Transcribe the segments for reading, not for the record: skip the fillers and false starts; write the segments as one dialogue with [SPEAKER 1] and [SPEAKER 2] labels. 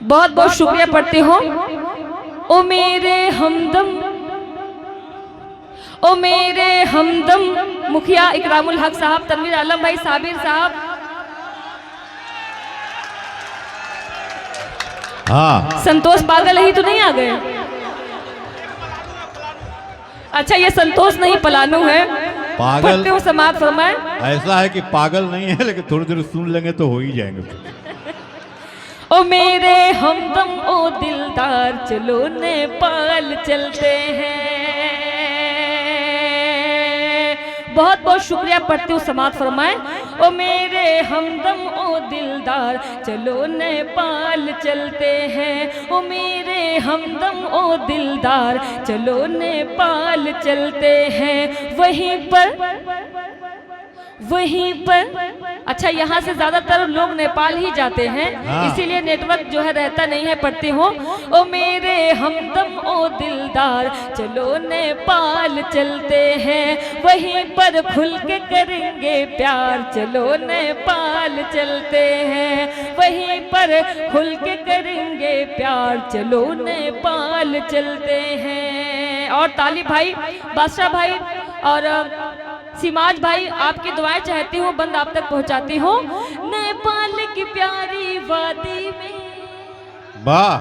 [SPEAKER 1] बहुत बहुत शुक्रिया पढ़ती हूँ। ओ मेरे हमदम, ओ मेरे हमदम मुखिया इकरामुल हक साहब, तनवीर आलम भाई, साबिर साहब।
[SPEAKER 2] हाँ,
[SPEAKER 1] संतोष पागल ही तो नहीं आ गए? अच्छा, ये संतोष नहीं पलानू है।
[SPEAKER 2] पागल
[SPEAKER 1] पढ़ते हो समाप्त फरमाए।
[SPEAKER 2] ऐसा है कि पागल नहीं है, लेकिन थोड़ी देर सुन लेंगे तो हो ही जाएंगे।
[SPEAKER 1] ओ मेरे हमदम ओ दिलदार, चलो नेपाल चलते हैं। बहुत बहुत शुक्रिया पढ़ती हूँ समाप्त फरमाए। ओ मेरे हमदम ओ दिलदार, चलो नेपाल चलते हैं। ओ मेरे हमदम ओ दिलदार, चलो नेपाल चलते हैं। वहीं पर अच्छा, यहाँ से ज्यादातर लोग नेपाल ही जाते हैं,
[SPEAKER 2] हाँ।
[SPEAKER 1] इसीलिए नेटवर्क जो है रहता नहीं है। पढ़ती हूँ। ओ मेरे हमदम ओ दिलदार, चलो नेपाल चलते हैं। वहीं पर खुल के करेंगे प्यार, चलो नेपाल चलते हैं। वहीं पर खुल के करेंगे प्यार, चलो नेपाल चलते हैं। और तालिब भाई, बादशाह भाई और सिमाज भाई, आपकी दुआएं चाहती हूँ, बंद आप तक पहुँचाती हूँ। नेपाल की प्यारी वादी में,
[SPEAKER 2] वाह,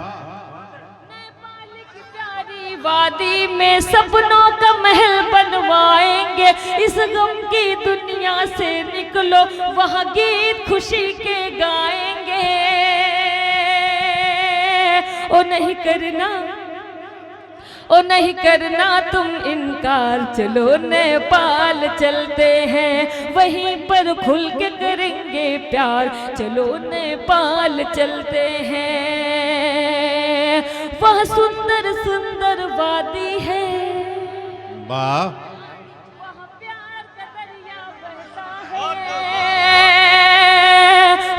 [SPEAKER 1] नेपाल की प्यारी वादी में सपनों का महल बनवाएंगे। इस गम की दुनिया से निकलो, वहाँ गीत खुशी के गाएंगे। ओ नहीं करना, ओ नहीं करना तुम इनकार, चलो नेपाल चलते हैं। वहीं पर खुल के करेंगे प्यार, चलो नेपाल चलते हैं। वह सुंदर सुंदर वादी है,
[SPEAKER 2] वाह,
[SPEAKER 1] वहाँ प्यार का दरिया बहता है।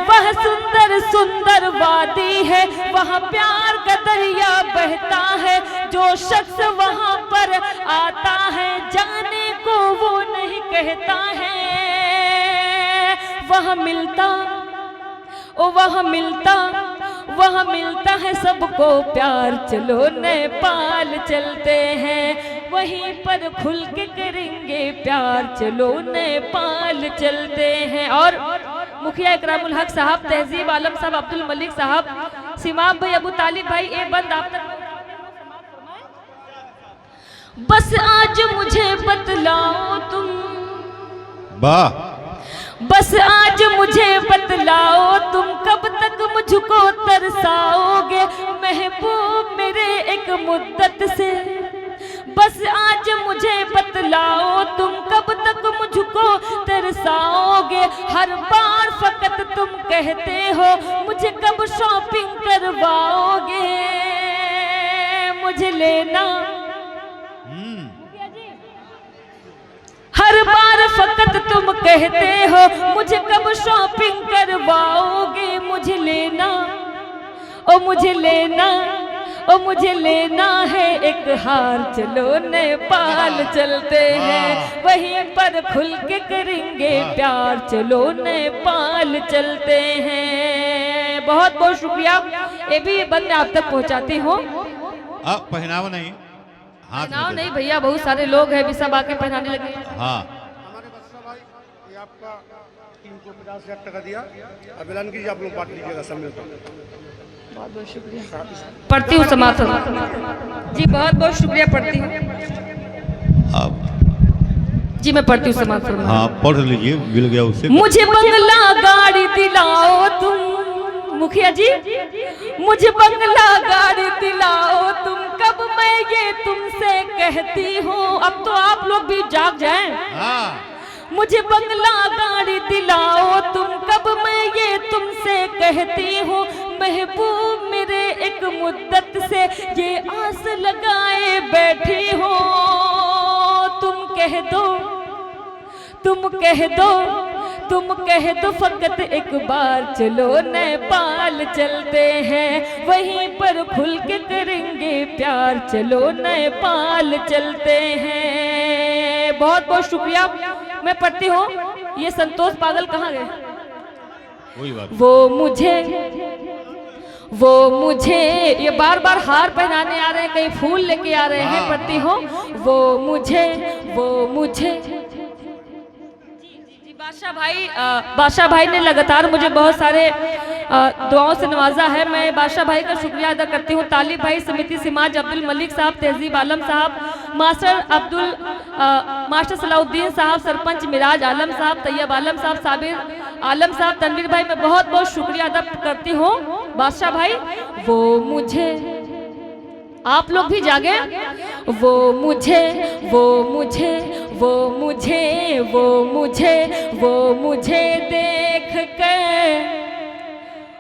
[SPEAKER 1] वह सुंदर सुंदर वादी है, वहाँ प्यार का दरिया बहता है। जो शख्स वहाँ पर आता है, जाने को वो नहीं कहता है। वहाँ मिलता, ओ वहाँ मिलता है सबको प्यार, चलो नेपाल चलते हैं। वहीं पर खुल के करेंगे प्यार, चलो नेपाल चलते हैं। और मुखिया इकरामुल हक साहब, तहजीब आलम साहब, अब्दुल मलिक साहब, सिमाम भाई, अबू तालिब भाई, एक बंद आप तक। बस आज मुझे बतलाओ तुम,
[SPEAKER 2] वाह,
[SPEAKER 1] बस आज मुझे बतलाओ तुम, कब तक मुझको तरसाओगे महबूब मेरे एक मुद्दत से। बस आज मुझे बतलाओ तुम, कब तक मुझको तरसाओगे। हर बार फकत तुम कहते हो, मुझे कब शॉपिंग करवाओगे। मुझे लेना, हर बार फकत तुम कहते हो, मुझे कब शॉपिंग करवाओगे। मुझे लेना, ओ मुझे लेना, ओ मुझे लेना है एक हार, चलो नेपाल चलते हैं। वहीं पर खुल के करेंगे प्यार, चलो नेपाल चलते हैं। बहुत बहुत शुक्रिया। ये भी बंद आप तक पहुंचाती हूँ।
[SPEAKER 2] अब पहनावा नहीं, हाथ
[SPEAKER 1] नाव
[SPEAKER 2] में
[SPEAKER 1] नहीं भैया, बहुत सारे लोग हैं भी, सब आके पहनाने लगे।
[SPEAKER 2] हाँ,
[SPEAKER 3] हमारे बादशाह भाई, ये आपका टीम को 50,000 टका दिया। अब ऐलान कीजिए, आप लोग बांट लीजिएगा सब मिलकर।
[SPEAKER 1] बहुत बहुत शुक्रिया। पढ़ती हूँ समाप्त जी, बहुत बहुत शुक्रिया पढ़ती हूँ
[SPEAKER 2] अब
[SPEAKER 1] जी, मैं पढ़ती हूँ समाप्त।
[SPEAKER 2] हाँ, पढ़ लीजिए, मिल गया उससे।
[SPEAKER 1] मुझे बंगला गाड़ी दिलाओ तुम, मुखिया जी, मुझे बंगला गाड़ी दिलाओ तुम, कब मैं ये तुमसे कहती हूँ। अब तो आप लोग भी जाग जाएं।
[SPEAKER 2] हाँ,
[SPEAKER 1] मुझे बंगला गाड़ी दिलाओ तुम, कब मैं ये तुमसे कहती हूँ। महबूब मेरे एक मुद्दत से ये आस लगाए बैठी हो। तुम कह दो, तुम कह दो, तुम कह दो फकत एक बार, चलो नेपाल चलते हैं। वहीं पर खुल के करेंगे प्यार, चलो नेपाल चलते हैं। बहुत बहुत शुक्रिया। मैं पढ़ती हूँ। ये संतोष पागल कहाँ गए?
[SPEAKER 2] वही बात।
[SPEAKER 1] वो मुझे, ये बार बार हार पहनाने आ रहे हैं, कहीं फूल लेके आ रहे हैं, पढ़ती हूँ। वो मुझे बादशाह भाई ने लगातार मुझे बहुत सारे दुआओं से नवाजा है। मैं बादशाह भाई का शुक्रिया अदा करती हूँ। तालिब भाई, समिति सिमाज, अब्दुल मलिक साहब, तहजीब आलम साहब, मास्टर सलाउद्दीन साहब, सरपंच मिराज आलम साहब, तैयब आलम साहब, साबिर आलम साहब, तनवीर भाई, मैं बहुत बहुत शुक्रिया अदा करती हूँ बादशाह भाई। वो मुझे, आप लोग भी जागे। वो मुझे देख कर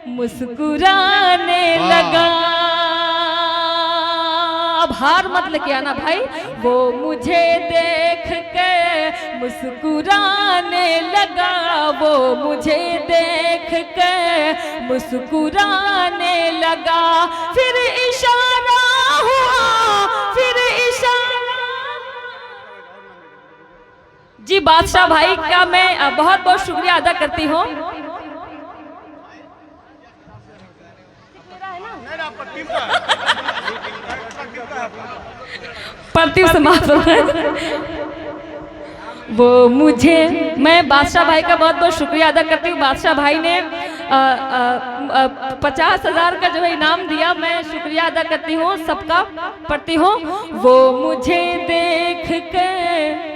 [SPEAKER 1] मुस्कुराने लगा। अब हार मत लेके आना भाई। वो मुझे देख कर मुस्कुराने लगा, वो मुझे देख कर मुस्कुराने लगा। फिर इशारा हुआ, फिर इशारा। जी बादशाह भाई का मैं बहुत बहुत शुक्रिया अदा करती हूँ। पढ़ती समाप्त। वो मुझे, मैं बादशाह भाई का बहुत बहुत शुक्रिया अदा करती हूँ। बादशाह भाई ने 50,000 का जो है इनाम दिया, मैं शुक्रिया अदा करती हूँ सबका। पढ़ती हूँ। वो मुझे देख कर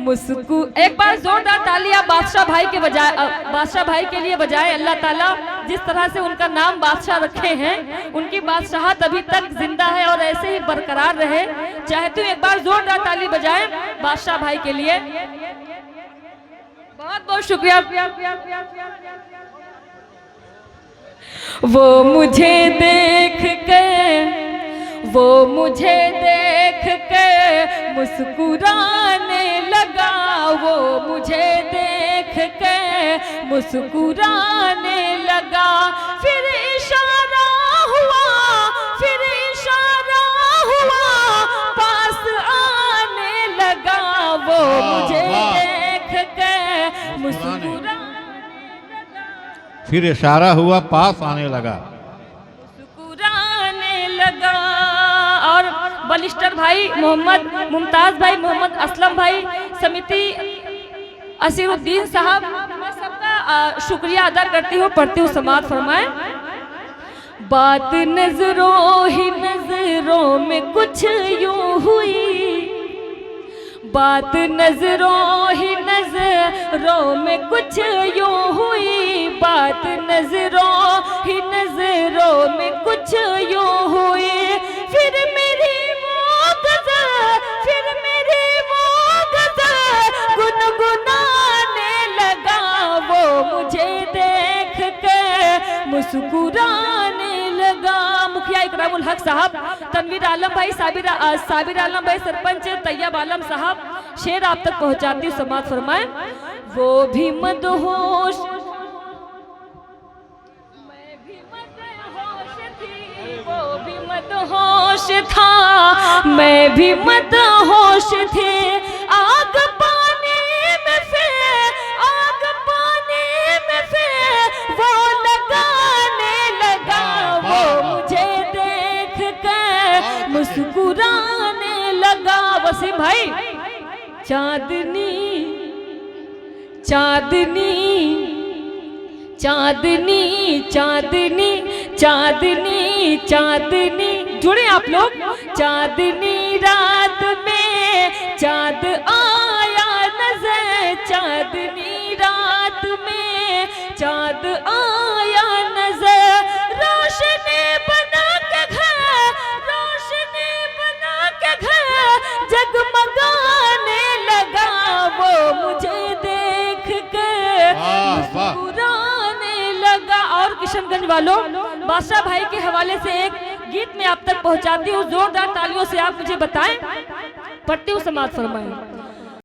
[SPEAKER 1] एक बार जोरदार तालियां बादशाह भाई के बजाय, बादशाह भाई के लिए बजाए। अल्लाह ताला जिस तरह से उनका नाम बादशाह रखे हैं, उनकी बादशाहत अभी तक जिंदा है और ऐसे ही बरकरार रहे। चाहती हूँ एक बार जोरदार ताली बजाए बादशाह भाई के लिए। बहुत बहुत शुक्रिया। वो मुझे देख कर मुस्कुराने लगा, वो मुझे देख कर मुस्कुराने लगा। फिर इशारा हुआ, फिर इशारा हुआ, पास आने लगा। वो मुझे देख कर मुस्कुराने लगा,
[SPEAKER 2] फिर इशारा हुआ, पास आने लगा,
[SPEAKER 1] मुस्कुराने लगा। और बलिस्टर भाई, मोहम्मद मुमताज भाई, मोहम्मद असलम भाई, समिति असीरुद्दीन साहब, मैं सबका शुक्रिया अदा करती हूँ। पढ़ती हूँ समात फरमाए। बात नजरों ही नजरों में कुछ यूं हुई, बात नजरों ही नजरों में कुछ यूं हुई, बात नजरों ही नजरों में कुछ यूं हुई। फिर मेरी वो गज़ल, फिर मेरी वो गज़ल गुनगुनाने लगा। वो मुझे देख कर मुस्कुराने लगा। मुखिया इकरामुल हक साहब, तनवीर आलम भाई, साबिर आलम भाई, सरपंच तैयब आलम साहब, शेर आप तक पहुंचाती हूँ समात फरमाए। वो भी मदहोश, मैं भी मदहोश थी, वो भी मदहोश था, मैं भी मदहोश थी। आग पानी में फिर, आग पानी में फिर वो लगाने लगा। वो मुझे देख कर मुस्कुराने लगा। वसीम भाई, चांदनी चांदनी चांदनी चांदनी चांदनी चांदनी, जुड़े आप लोग। चांदनी रात में चांद आया नजर, चांदनी रात में चांद आया नजर। रोशनी बना के घर, रोशनी बना के घर जगमगाने लगा। वो मुझे देख कर मुस्कुराने लगा। और किशनगंज वालों, बादशाह भाई के हवाले से एक गीत में आप तक पहुंचाती हूँ। जोरदार तालियों से आप मुझे बताएं। पढ़ती हूँ समात फरमाएं।